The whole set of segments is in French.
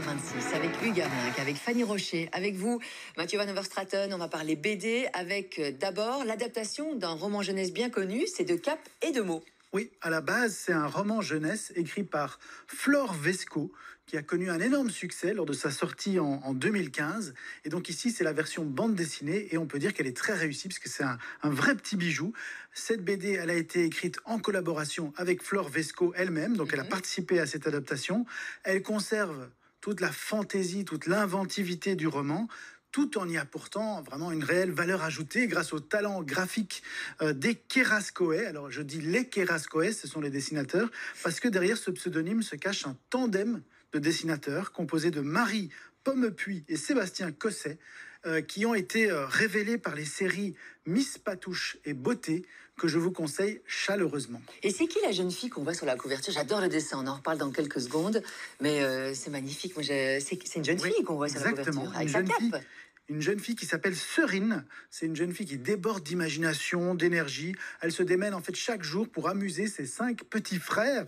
6h26 avec Hugues Arminck, avec Fanny Rocher, avec vous, Mathieu Van Overstraten. On va parler BD avec d'abord l'adaptation d'un roman jeunesse bien connu, c'est De Cap et de mots. Oui, à la base, c'est un roman jeunesse écrit par Flore Vesco, qui a connu un énorme succès lors de sa sortie en 2015. Et donc ici, c'est la version bande dessinée, et on peut dire qu'elle est très réussie, parce que c'est un vrai petit bijou. Cette BD, elle a été écrite en collaboration avec Flore Vesco elle-même, donc elle a participé à cette adaptation. Elle conserve toute la fantaisie, toute l'inventivité du roman, tout en y apportant vraiment une réelle valeur ajoutée grâce au talent graphique des Kérascoë. Alors je dis les Kérascoë, ce sont les dessinateurs, parce que derrière ce pseudonyme se cache un tandem de dessinateurs composé de Marie Pommepuis et Sébastien Cosset, qui ont été révélés par les séries Miss Patouche et Beauté, que je vous conseille chaleureusement. Et c'est qui la jeune fille qu'on voit sur la couverture? J'adore le dessin, on en reparle dans quelques secondes, mais c'est magnifique. C'est une jeune fille qu'on voit sur la couverture, avec sa cape. Une jeune fille qui s'appelle Serine. C'est une jeune fille qui déborde d'imagination, d'énergie. Elle se démène en fait chaque jour pour amuser ses 5 petits frères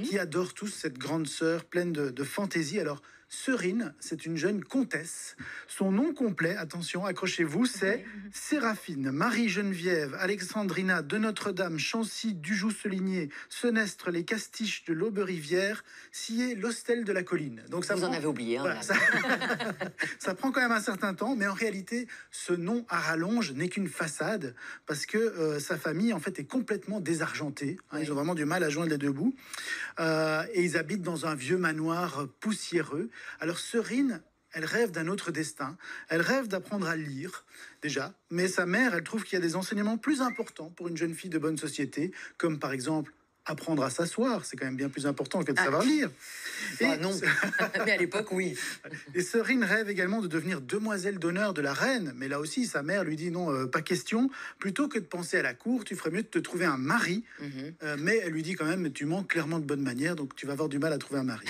qui adorent tous cette grande sœur pleine de fantaisie. Alors, Serine, c'est une jeune comtesse. Son nom complet, attention, accrochez-vous, c'est Séraphine Marie-Geneviève Alexandrina de Notre-Dame Chancy Dujoux-Seligné Senestre les Castiches de l'Aube-Rivière Sillé l'Hostel de la Colline. Donc ça Vous en avez oublié un. Voilà, ça prend quand même un certain temps, mais en réalité, ce nom à rallonge n'est qu'une façade, parce que sa famille en fait est complètement désargentée. Ils ont vraiment du mal à joindre les deux bouts, et ils habitent dans un vieux manoir poussiéreux. Alors Serine, elle rêve d'un autre destin. Elle rêve d'apprendre à lire, déjà. Mais sa mère, elle trouve qu'il y a des enseignements plus importants pour une jeune fille de bonne société, comme par exemple apprendre à s'asseoir. C'est quand même bien plus important que de savoir lire. Non, mais à l'époque, oui. Et Serine rêve également de devenir demoiselle d'honneur de la reine. Mais là aussi, sa mère lui dit non, pas question. Plutôt que de penser à la cour, tu ferais mieux de te trouver un mari. Mais elle lui dit quand même, tu manques clairement de bonne manière, donc tu vas avoir du mal à trouver un mari.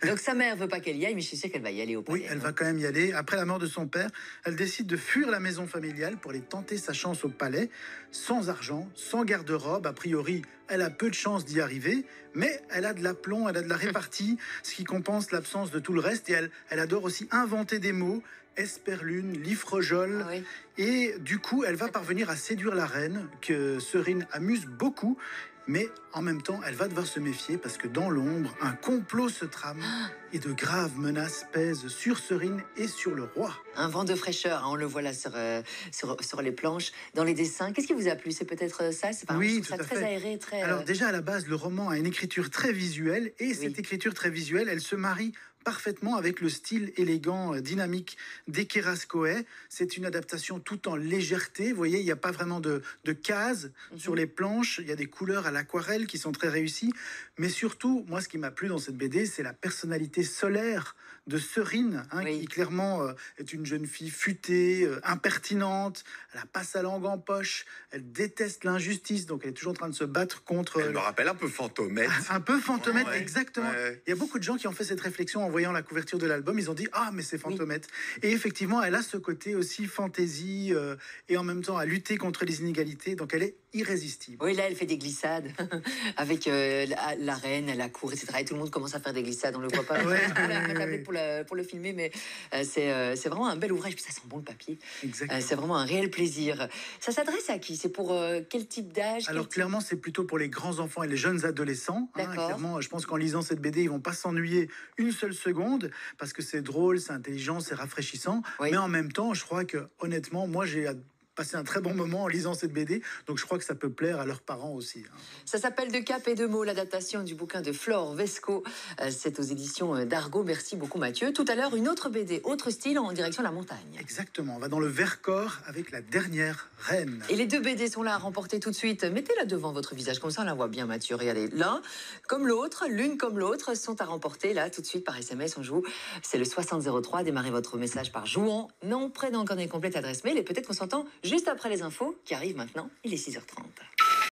Donc sa mère veut pas qu'elle y aille, mais je suis sûre qu'elle va y aller au palais. Oui, elle va quand même y aller. Après la mort de son père, elle décide de fuir la maison familiale pour aller tenter sa chance au palais. Sans argent, sans garde-robe, a priori, elle a peu de chance d'y arriver, mais elle a de l'aplomb, elle a de la répartie, ce qui compense l'absence de tout le reste. Et elle adore aussi inventer des mots, esperlune, lifrojol. Et du coup, elle va parvenir à séduire la reine, que Serine amuse beaucoup. Mais en même temps, elle va devoir se méfier parce que dans l'ombre, un complot se trame et de graves menaces pèsent sur Serine et sur le roi. Un vent de fraîcheur, on le voit là sur les planches, dans les dessins. Qu'est-ce qui vous a plu? C'est peut-être ça? Oui, tout à fait. Très aéré, très... Alors déjà, à la base, le roman a une écriture très visuelle et cette écriture très visuelle, elle se marie parfaitement avec le style élégant, dynamique des Kérascoë. C'est une adaptation tout en légèreté. Vous voyez, il n'y a pas vraiment de cases sur les planches. Il y a des couleurs à l'aquarelle qui sont très réussies. Mais surtout, moi, ce qui m'a plu dans cette BD, c'est la personnalité solaire de Serine, qui clairement est une jeune fille futée, impertinente. Elle n'a pas sa langue en poche. Elle déteste l'injustice, donc elle est toujours en train de se battre contre... Elle me rappelle un peu Fantomette. Un peu Fantomette, exactement. Il y a beaucoup de gens qui ont fait cette réflexion en voyant la couverture de l'album. Ils ont dit « Ah, mais c'est Fantomette ». Et effectivement, elle a ce côté aussi fantaisie et en même temps à lutter contre les inégalités. Donc elle est irrésistible. Oui, là, elle fait des glissades avec la reine, la cour, etc. Et tout le monde commence à faire des glissades. On le voit pas. Pour le filmer, mais c'est vraiment un bel ouvrage. Puis ça sent bon le papier. C'est vraiment un réel plaisir. Ça s'adresse à qui? C'est pour quel type d'âge? Alors clairement, c'est plutôt pour les grands enfants et les jeunes adolescents. Clairement, je pense qu'en lisant cette BD, ils vont pas s'ennuyer une seule seconde parce que c'est drôle, c'est intelligent, c'est rafraîchissant. Mais en même temps, je crois que honnêtement, moi, j'ai passé un très bon moment en lisant cette BD, donc je crois que ça peut plaire à leurs parents aussi. Ça s'appelle De Cap et de mots, l'adaptation du bouquin de Flore Vesco. C'est aux éditions d'Argo. Merci beaucoup Mathieu. Tout à l'heure, une autre BD, autre style, en direction de la montagne. Exactement, on va dans le Vercors avec La Dernière Reine. Et les 2 BD sont là à remporter tout de suite. Mettez-la devant votre visage, comme ça on la voit bien Mathieu. Regardez, l'un comme l'autre, l'une comme l'autre sont à remporter là tout de suite par SMS. On joue, c'est le 6003. Démarrez votre message par jouant. Non, près d'un cornet complet adresse mail et peut-être qu'on s'entend juste après les infos qui arrivent maintenant. Il est 6h30.